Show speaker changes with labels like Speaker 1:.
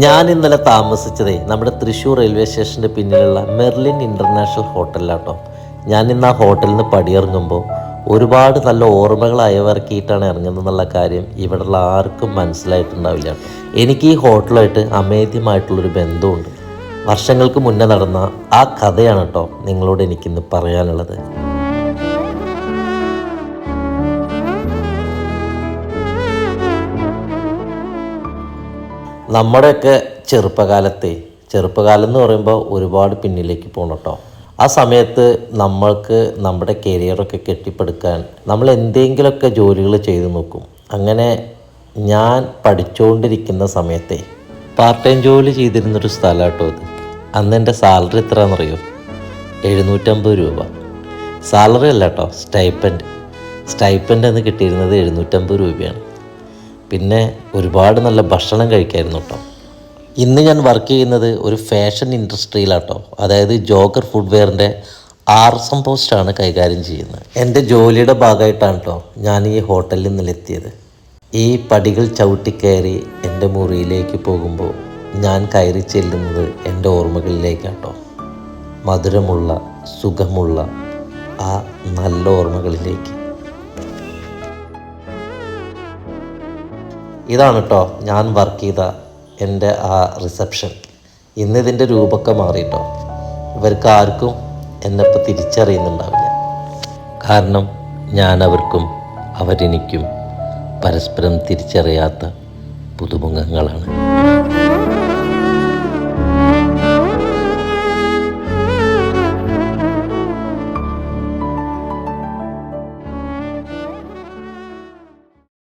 Speaker 1: ഞാൻ ഇന്നലെ താമസിച്ചതേ നമ്മുടെ തൃശ്ശൂർ റെയിൽവേ സ്റ്റേഷൻ്റെ പിന്നിലുള്ള മെർലിൻ ഇൻ്റർനാഷണൽ ഹോട്ടലിലാട്ടോ. ഞാൻ ഇന്ന് ആ ഹോട്ടലിൽ നിന്ന് പടിയിറങ്ങുമ്പോൾ ഒരുപാട് നല്ല ഓർമ്മകൾ അയവിറക്കിയിട്ടാണ് ഇറങ്ങുന്നതെന്നുള്ള കാര്യം ഇവിടെയുള്ള ആർക്കും മനസ്സിലായിട്ടുണ്ടാവില്ല കേട്ടോ. എനിക്ക് ഈ ഹോട്ടലുമായിട്ട് അമേദ്യമായിട്ടുള്ളൊരു ബന്ധമുണ്ട്. വർഷങ്ങൾക്ക് മുന്നേ നടന്ന ആ കഥയാണ് കേട്ടോ നിങ്ങളോട് എനിക്കിന്ന് പറയാനുള്ളത്. നമ്മുടെയൊക്കെ ചെറുപ്പകാലം എന്ന് പറയുമ്പോൾ ഒരുപാട് പിന്നിലേക്ക് പോകണം കേട്ടോ. ആ സമയത്ത് നമ്മൾക്ക് നമ്മുടെ കരിയറൊക്കെ കെട്ടിപ്പടുക്കാൻ നമ്മൾ എന്തെങ്കിലുമൊക്കെ ജോലികൾ ചെയ്തു നോക്കും. അങ്ങനെ ഞാൻ പഠിച്ചുകൊണ്ടിരിക്കുന്ന സമയത്തെ പാർട്ട് ടൈം ജോലി ചെയ്തിരുന്നൊരു സ്ഥലം കേട്ടോ ഇത്. അന്ന് എൻ്റെ സാലറി എത്രയാണെന്നറിയോ? 750 രൂപ. സാലറി അല്ല കേട്ടോ, സ്റ്റൈപ്പൻഡ് എന്ന് കിട്ടിയിരുന്നത് 750 രൂപയാണ്. പിന്നെ ഒരുപാട് നല്ല ഭക്ഷണം കഴിക്കായിരുന്നു കേട്ടോ. ഇന്ന് ഞാൻ വർക്ക് ചെയ്യുന്നത് ഒരു ഫാഷൻ ഇൻഡസ്ട്രിയിലാട്ടോ. അതായത് ജോഗർ ഫുഡ്വെയറിൻ്റെ ആർസം പോസ്റ്റാണ് കൈകാര്യം ചെയ്യുന്നത്. എൻ്റെ ജോലിയുടെ ഭാഗമായിട്ടാണ് കേട്ടോ ഞാൻ ഈ ഹോട്ടലിൽ നിന്നെത്തിയത്. ഈ പടികൾ ചവിട്ടിക്കയറി എൻ്റെ മുറിയിലേക്ക് പോകുമ്പോൾ ഞാൻ കയറി ചെല്ലുന്നത് എൻ്റെ ഓർമ്മകളിലേക്കാട്ടോ. മധുരമുള്ള സുഖമുള്ള ആ നല്ല ഓർമ്മകളിലേക്ക്. ഇതാണ് കേട്ടോ ഞാൻ വർക്ക് ചെയ്ത എൻ്റെ ആ റിസപ്ഷൻ. ഇന്നിതിൻ്റെ രൂപമൊക്കെ മാറിയിട്ടോ. ഇവർക്ക് ആർക്കും എന്നെപ്പോൾ തിരിച്ചറിയുന്നുണ്ടാവില്ല. കാരണം ഞാൻ അവർക്കും അവരെനിക്കും പരസ്പരം തിരിച്ചറിയാത്ത പുതുമുഖങ്ങളാണ്.